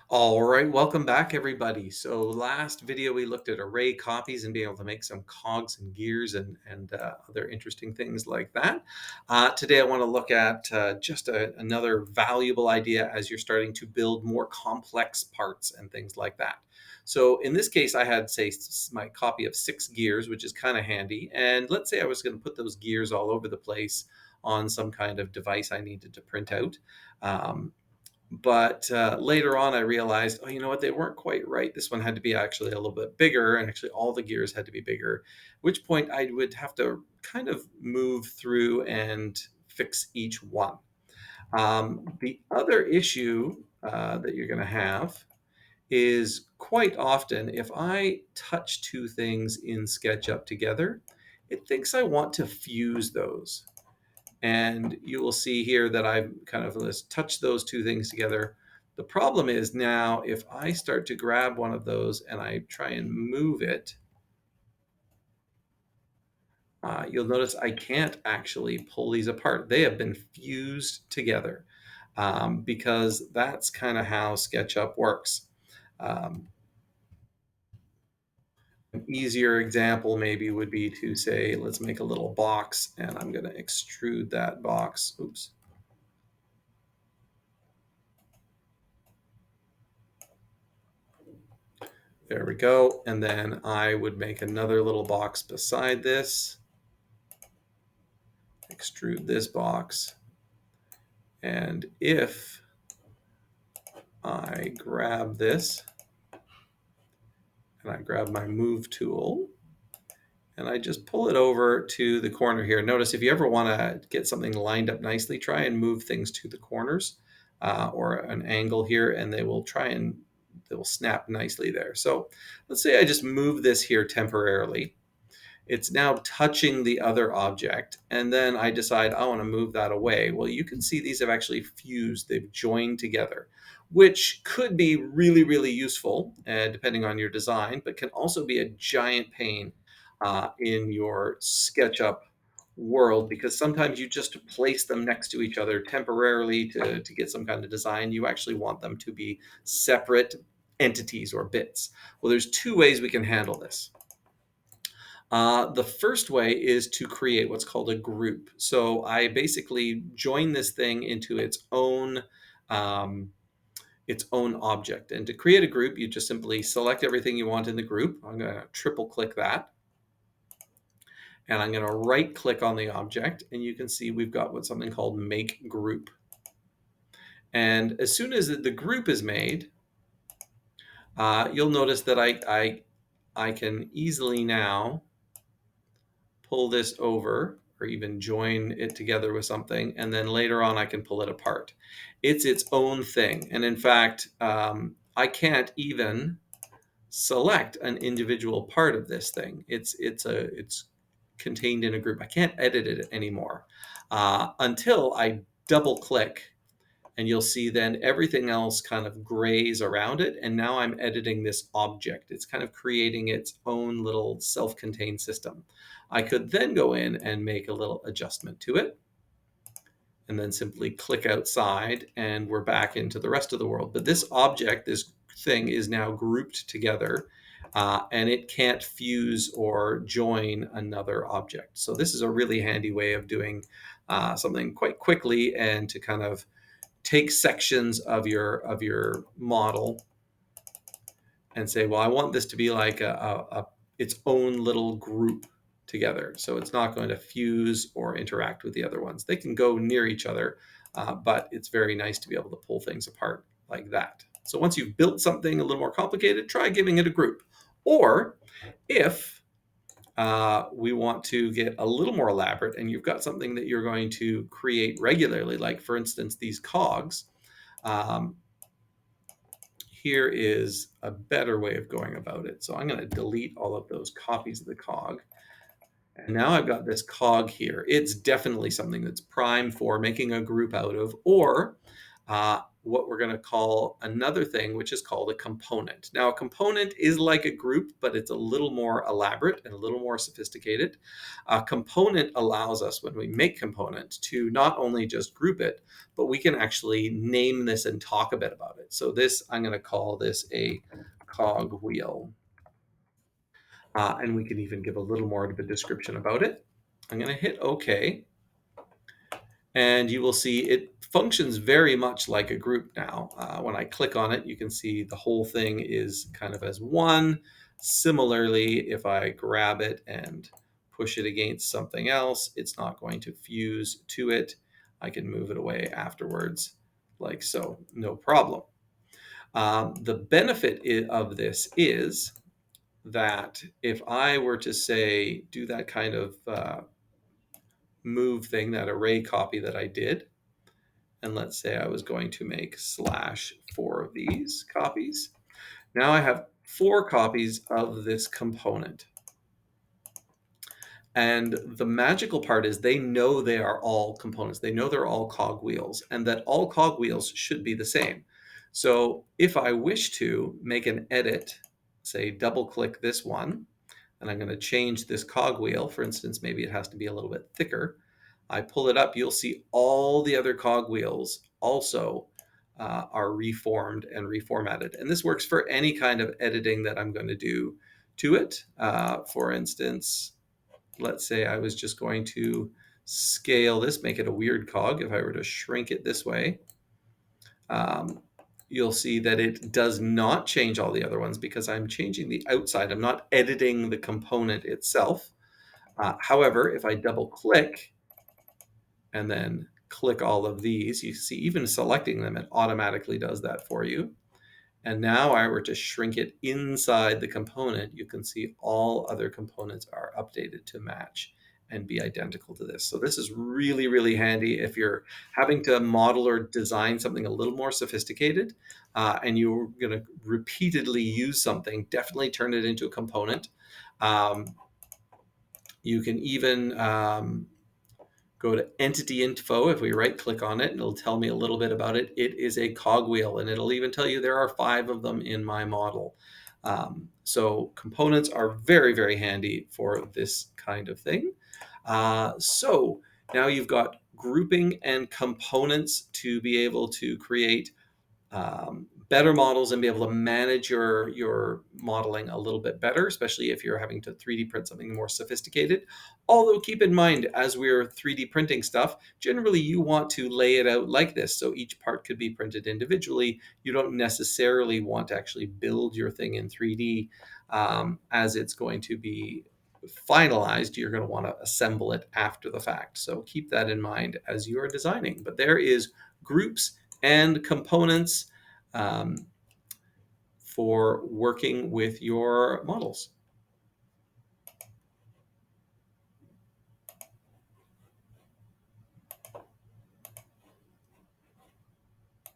All right, welcome back, everybody. So last video we looked at array copies and being able to make some cogs and gears and other interesting things like that. Today I want to look at another valuable idea as you're starting to build more complex parts and things like that. So in this case, I had, say, my copy of 6 gears, which is kind of handy. And let's say I was going to put those gears all over the place on some kind of device I needed to print out. Um, but later on, I realized, oh, you know what? They weren't quite right. This one had to be actually a little bit bigger, and actually all the gears had to be bigger. At which point I would have to kind of move through and fix each one. The other issue that you're going to have is quite often if I touch two things in SketchUp together, it thinks I want to fuse those. And you will see here that I've kind of just touched those two things together. The problem is now if I start to grab one of those and I try and move it, you'll notice I can't actually pull these apart. They have been fused together because that's kind of how SketchUp works. Um, an easier example maybe would be to say, let's make a little box, and I'm going to extrude that box. Oops. There we go. And then I would make another little box beside this, extrude this box. And if I grab this and I grab my move tool and I just pull it over to the corner here. Notice if you ever want to get something lined up nicely, try and move things to the corners or an angle here, and they will snap nicely there. So let's say I just move this here temporarily. It's now touching the other object, and then I decide I want to move that away. Well, you can see these have actually fused, they've joined together, which could be really, really useful depending on your design, but can also be a giant pain in your SketchUp world, because sometimes you just place them next to each other temporarily to get some kind of design. You actually want them to be separate entities or bits. Well, there's two ways we can handle this. The first way is to create what's called a group. So I basically join this thing into um, its own object. And to create a group, you just simply select everything you want in the group. I'm going to triple click that. And I'm going to right click on the object. And you can see we've got what's something called make group. And as soon as the group is made, you'll notice that I can easily now pull this over or even join it together with something, and then later on I can pull it apart. It's its own thing. And in fact, I can't even select an individual part of this thing. It's contained in a group. I can't edit it anymore until I double click, and you'll see then everything else kind of grays around it. And now I'm editing this object. It's kind of creating its own little self-contained system. I could then go in and make a little adjustment to it and then simply click outside and we're back into the rest of the world. But this object, this thing is now grouped together and it can't fuse or join another object. So this is a really handy way of doing something quite quickly and to kind of take sections of your model and say, well, I want this to be like its own little group together. So it's not going to fuse or interact with the other ones. They can go near each other, but it's very nice to be able to pull things apart like that. So once you've built something a little more complicated, try giving it a group. Or if we want to get a little more elaborate and you've got something that you're going to create regularly, like for instance, these cogs, um, here is a better way of going about it. So I'm going to delete all of those copies of the cog. And now I've got this cog here. It's definitely something that's prime for making a group out of, or what we're going to call another thing, which is called a component. Now, a component is like a group, but it's a little more elaborate and a little more sophisticated. A component allows us, when we make component, to not only just group it, but we can actually name this and talk a bit about it. So this, I'm going to call this a cog wheel. And we can even give a little more of a description about it. I'm going to hit OK. And you will see it functions very much like a group now. When I click on it, you can see the whole thing is kind of as one. Similarly, if I grab it and push it against something else, it's not going to fuse to it. I can move it away afterwards like so, no problem. The benefit of this is that if I were to say, do that kind of move thing, that array copy that I did, and let's say I was going to make /4 of these copies. Now I have 4 copies of this component. And the magical part is they know they are all components. They know they're all cogwheels, and that all cogwheels should be the same. So if I wish to make an edit, say double click this one, and I'm going to change this cogwheel. For instance, maybe it has to be a little bit thicker. I pull it up, you'll see all the other cogwheels also are reformed and reformatted. And this works for any kind of editing that I'm going to do to it. For instance, let's say I was just going to scale this, make it a weird cog. If I were to shrink it this way, you'll see that it does not change all the other ones because I'm changing the outside. I'm not editing the component itself. However, if I double click and then click all of these, you see even selecting them, it automatically does that for you. And now I were to shrink it inside the component, you can see all other components are updated to match and be identical to this. So this is really, really handy if you're having to model or design something a little more sophisticated and you're going to repeatedly use something, definitely turn it into a component. You can even go to entity info. If we right click on it, and it'll tell me a little bit about it. It is a cogwheel, and it'll even tell you there are 5 of them in my model. So components are very, very handy for this kind of thing. So now you've got grouping and components to be able to create better models and be able to manage your modeling a little bit better, especially if you're having to 3D print something more sophisticated. Although keep in mind, as we're 3D printing stuff, generally you want to lay it out like this. So each part could be printed individually. You don't necessarily want to actually build your thing in 3D as it's going to be finalized. You're going to want to assemble it after the fact. So keep that in mind as you are designing. But there is groups and components for working with your models.